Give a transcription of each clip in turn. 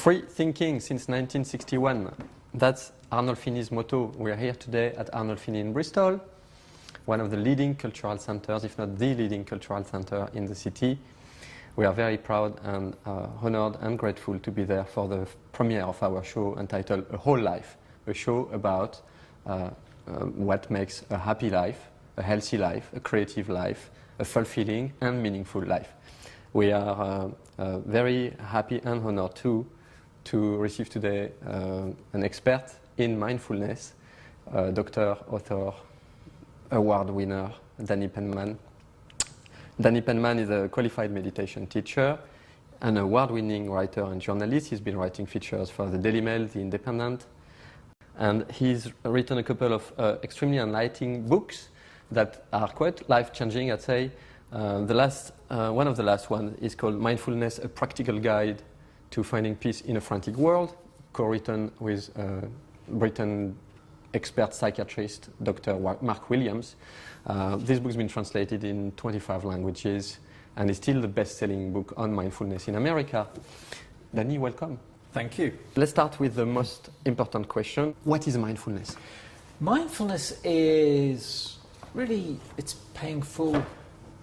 Free thinking since 1961. That's Arnold Finney's motto. We are here today at Arnold Finney in Bristol, one of the leading cultural centers, if not the leading cultural center in the city. We are very proud and honored and grateful to be there for the premiere of our show entitled A Whole Life, a show about what makes a happy life, a healthy life, a creative life, a fulfilling and meaningful life. We are very happy and honored too to receive today an expert in mindfulness, Dr. Author, Award winner, Danny Penman. Danny Penman is a qualified meditation teacher, an award-winning writer and journalist. He's been writing features for the Daily Mail, The Independent, and he's written a couple of extremely enlightening books that are quite life-changing, I'd say. One of the last ones is called Mindfulness, A Practical Guide to Finding Peace in a Frantic World, co-written with Britain expert psychiatrist Dr. Mark Williams. This book's been translated in 25 languages and is still the best-selling book on mindfulness in America. Danny, welcome. Thank you. Let's start with the most important question. What is mindfulness? Mindfulness is really, it's paying full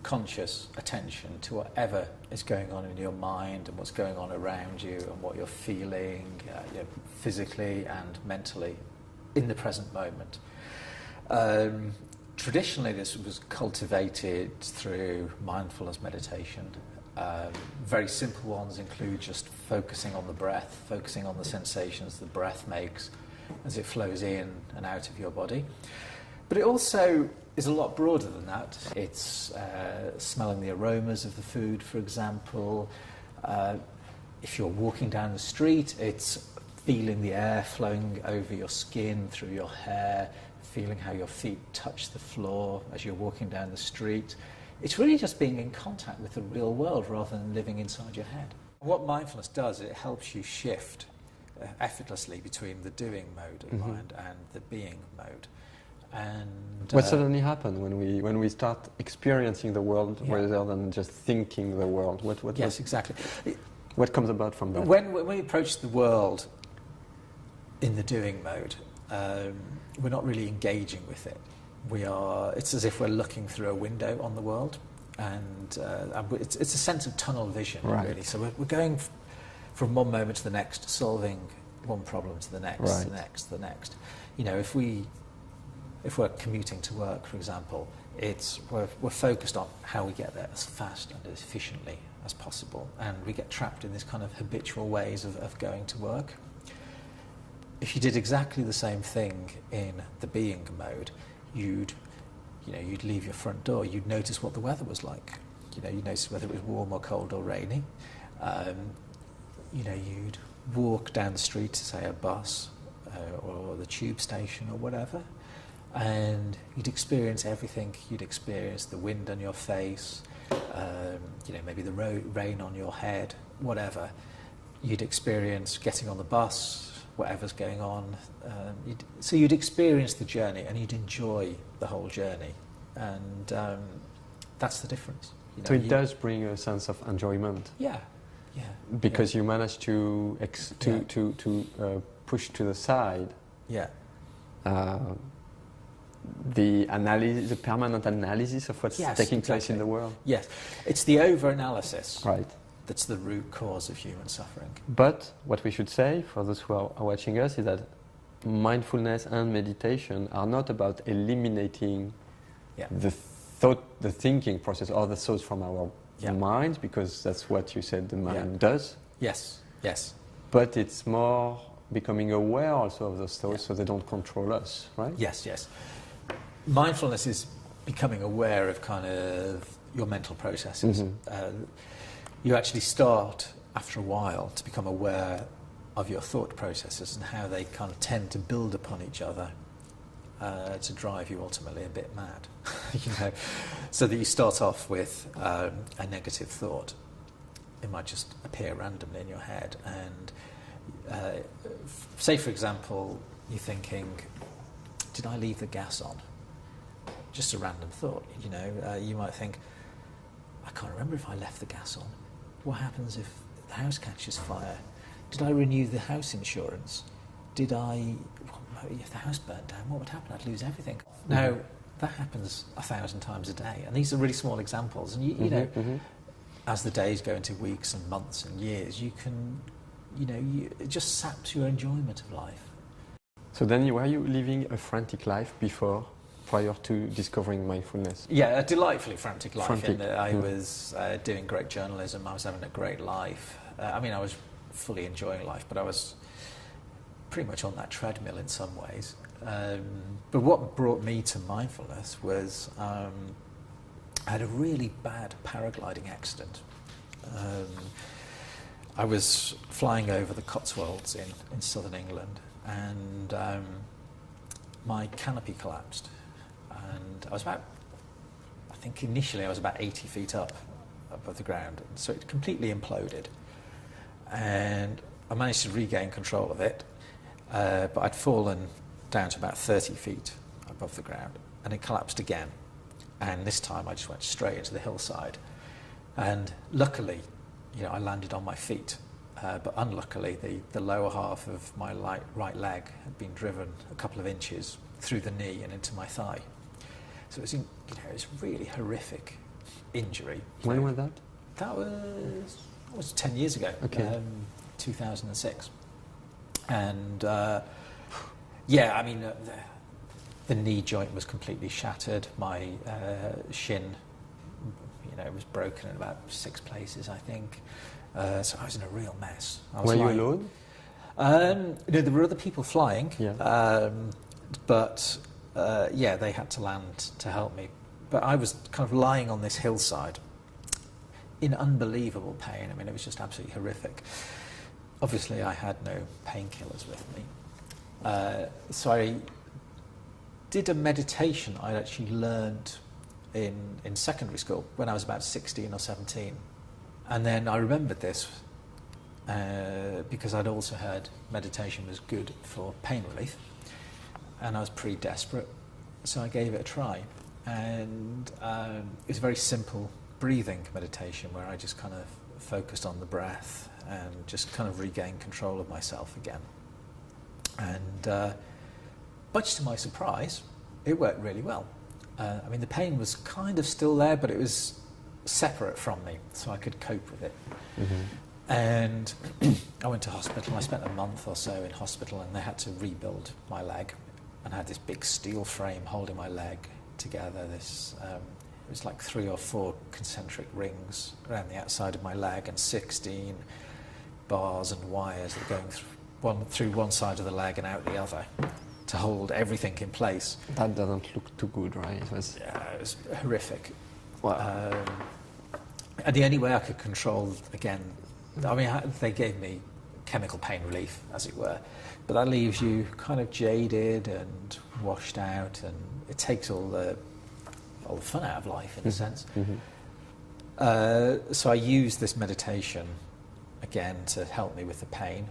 conscious attention to whatever is going on in your mind and what's going on around you and what you're feeling physically and mentally in the present moment. Traditionally, this was cultivated through mindfulness meditation. Very simple ones include just focusing on the breath, focusing on the sensations the breath makes as it flows in and out of your body. But it also is a lot broader than that. It's smelling the aromas of the food, for example. If you're walking down the street, it's feeling the air flowing over your skin, through your hair, feeling how your feet touch the floor as you're walking down the street. It's really just being in contact with the real world rather than living inside your head. What mindfulness does, it helps you shift effortlessly between the doing mode of mind and the being mode. And what suddenly happens when we start experiencing the world rather than just thinking the world? Yes, exactly. What comes about from that? When we approach the world in the doing mode, we're not really engaging with it. It's as if we're looking through a window on the world, and it's a sense of tunnel vision, really. So we're going from one moment to the next, solving one problem to the next, the next. You know, if we're commuting to work, for example, we're focused on how we get there as fast and as efficiently as possible, and we get trapped in this kind of habitual ways of going to work. If you did exactly the same thing in the being mode, you'd leave your front door, you'd notice what the weather was like. You'd notice whether it was warm or cold or rainy. You'd walk down the street to, say, a bus or the tube station or whatever, and you'd experience everything. You'd experience the wind on your face, maybe the rain on your head, whatever. You'd experience getting on the bus, whatever's going on. So you'd experience the journey and you'd enjoy the whole journey, and that's the difference. So it does bring a sense of enjoyment. Yeah. Because you manage to push to the side. Yeah. The permanent analysis of what's taking place in the world. Yes, it's the over-analysis. Right. That's the root cause of human suffering. But what we should say, for those who are watching us, is that mindfulness and meditation are not about eliminating the thinking process or the thoughts from our minds, because that's what you said the mind does. Yes. But it's more becoming aware also of those thoughts so they don't control us, right? Yes. Mindfulness is becoming aware of kind of your mental processes. You actually start, after a while, to become aware of your thought processes and how they kind of tend to build upon each other to drive you ultimately a bit mad. So that you start off with a negative thought. It might just appear randomly in your head, and say, for example, you're thinking, did I leave the gas on? Just a random thought. You might think, I can't remember if I left the gas on. What happens if the house catches fire? Did I renew the house insurance? Did I, if the house burnt down, what would happen? I'd lose everything. Mm-hmm. Now, that happens 1,000 times a day, and these are really small examples. And you know, as the days go into weeks and months and years, you can, it just saps your enjoyment of life. So then, were you living a frantic life prior to discovering mindfulness? Yeah, a delightfully frantic life. Frantic. In that I was doing great journalism. I was having a great life. I was fully enjoying life, but I was pretty much on that treadmill in some ways. But what brought me to mindfulness was I had a really bad paragliding accident. I was flying over the Cotswolds in southern England, and my canopy collapsed. And I think initially I was about 80 feet up above the ground, so it completely imploded. And I managed to regain control of it, but I'd fallen down to about 30 feet above the ground, and it collapsed again. And this time I just went straight into the hillside. And luckily, I landed on my feet, but unluckily the lower half of my right leg had been driven a couple of inches through the knee and into my thigh. So it was, it was a really horrific injury. When was that? That was 10 years ago, okay. 2006. And the knee joint was completely shattered. My shin, was broken in about 6 places, I think. So I was in a real mess. Were you alone? No, there were other people flying. Yeah. But they had to land to help me. But I was kind of lying on this hillside in unbelievable pain. It was just absolutely horrific. Obviously, I had no painkillers with me. So I did a meditation I'd actually learned in secondary school when I was about 16 or 17. And then I remembered this because I'd also heard meditation was good for pain relief. And I was pretty desperate, so I gave it a try. And it was a very simple breathing meditation where I just kind of focused on the breath and just kind of regained control of myself again. And much to my surprise, it worked really well. The pain was kind of still there, but it was separate from me, so I could cope with it. Mm-hmm. And I went to hospital. I spent a month or so in hospital, and they had to rebuild my leg. And I had this big steel frame holding my leg together. It was like 3 or 4 concentric rings around the outside of my leg, and 16 bars and wires that were going through one side of the leg and out the other to hold everything in place. That doesn't look too good, right? It was horrific. Wow. And the only way I could control, again, they gave me chemical pain relief, as it were, but that leaves you kind of jaded and washed out, and it takes all the fun out of life, in a sense. Mm-hmm. So I used this meditation again to help me with the pain,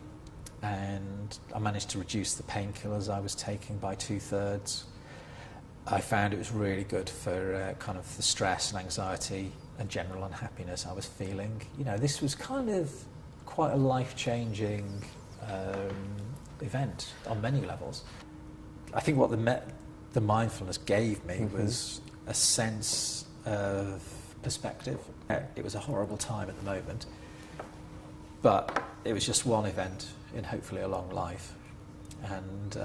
and I managed to reduce the painkillers I was taking by 2/3. I found it was really good for kind of the stress and anxiety and general unhappiness I was feeling. This was kind of quite a life-changing event on many levels. I think what the mindfulness gave me mm-hmm. was a sense of perspective. It was a horrible time at the moment, but it was just one event in hopefully a long life, and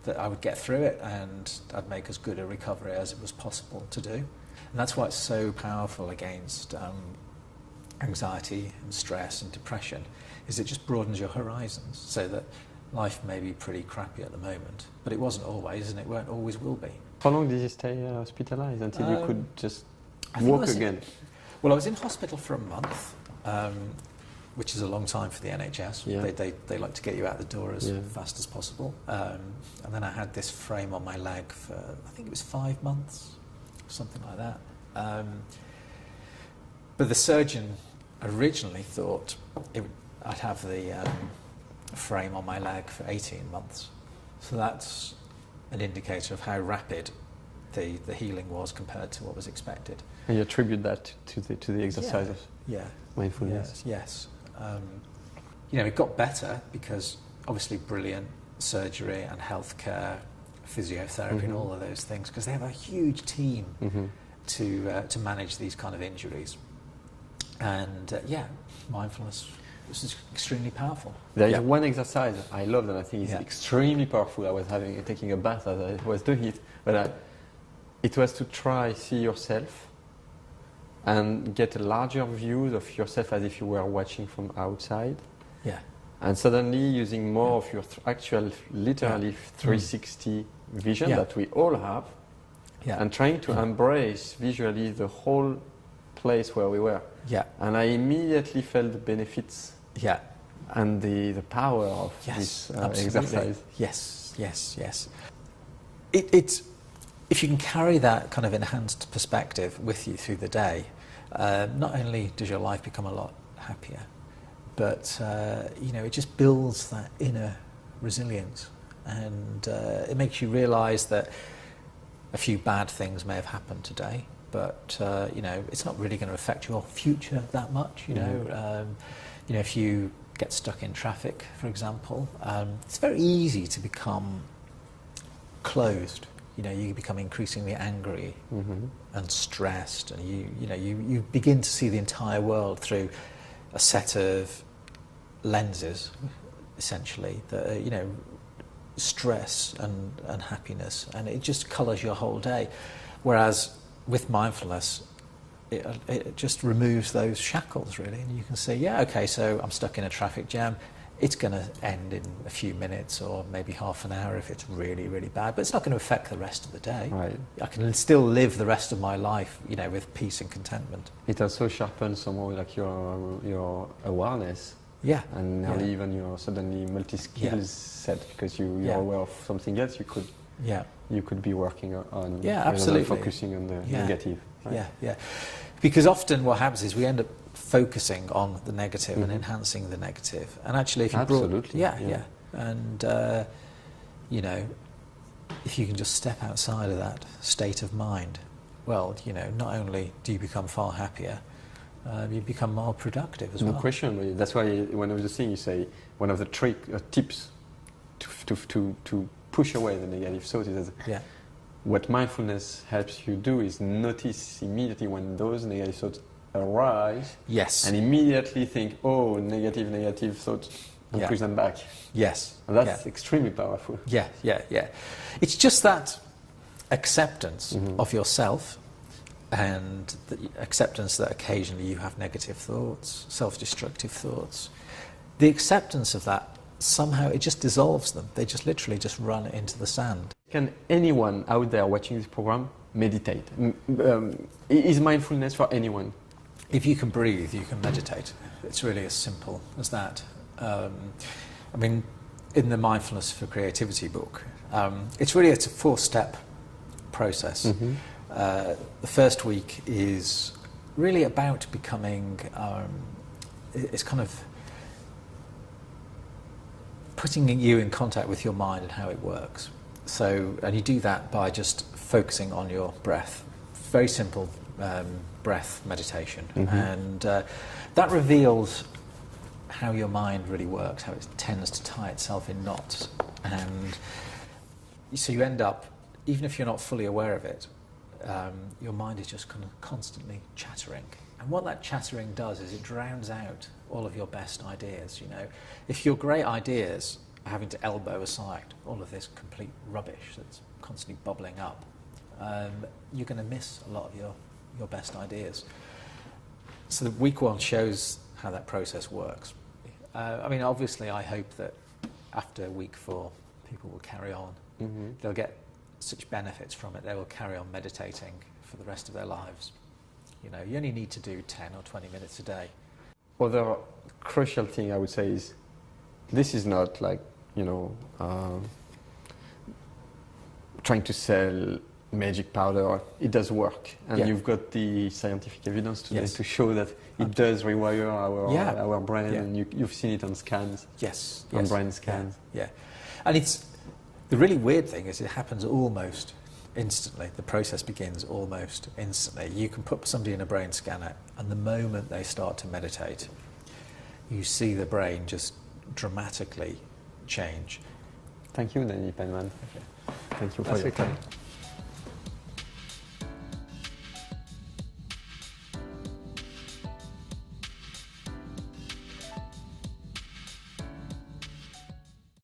that I would get through it, and I'd make as good a recovery as it was possible to do. And that's why it's so powerful against anxiety and stress and depression, is it just broadens your horizons, so that life may be pretty crappy at the moment, but it wasn't always, and it won't always will be. How long did you stay hospitalized until you could just walk again? Well, I was in hospital for a month, which is a long time for the NHS. Yeah. They like to get you out the door as fast as possible. And then I had this frame on my leg for, I think it was 5 months, something like that. But the surgeon originally thought I'd have the frame on my leg for 18 months. So that's an indicator of how rapid the healing was compared to what was expected. And you attribute that to the exercises? Yeah. mindfulness. Yes. You know, it got better because obviously brilliant surgery and healthcare, physiotherapy, and all of those things, because they have a huge team to manage these kind of injuries. And mindfulness is extremely powerful. There is one exercise I love and I think is extremely powerful. I was taking a bath as I was doing it, but it was to see yourself and get a larger view of yourself as if you were watching from outside. Yeah. And suddenly using more of your actual, literally 360 vision that we all have, and trying to embrace visually the whole place where we were. Yeah. And I immediately felt the benefits and the power of this exercise. Yes. It's if you can carry that kind of enhanced perspective with you through the day, not only does your life become a lot happier, but you know, it just builds that inner resilience, and it makes you realise that a few bad things may have happened today, but you know, it's not really going to affect your future that much. You know, if you get stuck in traffic, for example, it's very easy to become closed. You know, you become increasingly angry and stressed, and you begin to see the entire world through a set of lenses, essentially, that are, you know, stress and happiness, and it just colours your whole day. Whereas with mindfulness, it just removes those shackles, really, and you can say, yeah, okay, so I'm stuck in a traffic jam. It's going to end in a few minutes or maybe half an hour if it's really, really bad, but it's not going to affect the rest of the day. Right. I can still live the rest of my life, you know, with peace and contentment. It also sharpens somehow like your awareness. Yeah. And now even you're suddenly multi-skills set, because you're aware of something else you could be working on. Yeah, absolutely. Focusing on the negative. Right? Yeah. Because often what happens is we end up focusing on the negative and enhancing the negative. And actually, if you and you know, if you can just step outside of that state of mind, well, you know, not only do you become far happier, you become more productive as well. No question, really. That's why one of the things you say, one of the tips to push away the negative thoughts is what mindfulness helps you do is notice immediately when those negative thoughts arise. Yes. And immediately think, oh, negative thoughts, and push them back. Yes. And that's extremely powerful. Yeah. It's just that acceptance of yourself, and the acceptance that occasionally you have negative thoughts, self-destructive thoughts. The acceptance of that, somehow it just dissolves them. They just literally just run into the sand. Can anyone out there watching this program meditate? Is mindfulness for anyone? If you can breathe, you can meditate. It's really as simple as that. I mean, in the Mindfulness for Creativity book, it's really a 4-step process. The first week is really about becoming, it's kind of putting you in contact with your mind and how it works. So, and you do that by just focusing on your breath. Very simple breath meditation. And that reveals how your mind really works, how it tends to tie itself in knots. And so you end up, even if you're not fully aware of it, your mind is just kind of constantly chattering. And what that chattering does is it drowns out all of your best ideas. You know, if your great ideas are having to elbow aside all of this complete rubbish that's constantly bubbling up, you're going to miss a lot of your best ideas. So the week 1 shows how that process works. I mean, obviously, I hope that after week 4, people will carry on. They'll get such benefits from it, they will carry on meditating for the rest of their lives. You know, you only need to do 10 or 20 minutes a day. Other crucial thing I would say is, this is not like, you know, trying to sell magic powder. It does work, and you've got the scientific evidence today to show that it does rewire our brain, and you've seen it on scans. On brain scans. And it's the really weird thing is it happens almost instantly. The process begins almost instantly. You can put somebody in a brain scanner, and the moment they start to meditate, you see the brain just dramatically change. Thank you, Danny Penman. Okay. Thank you for your time.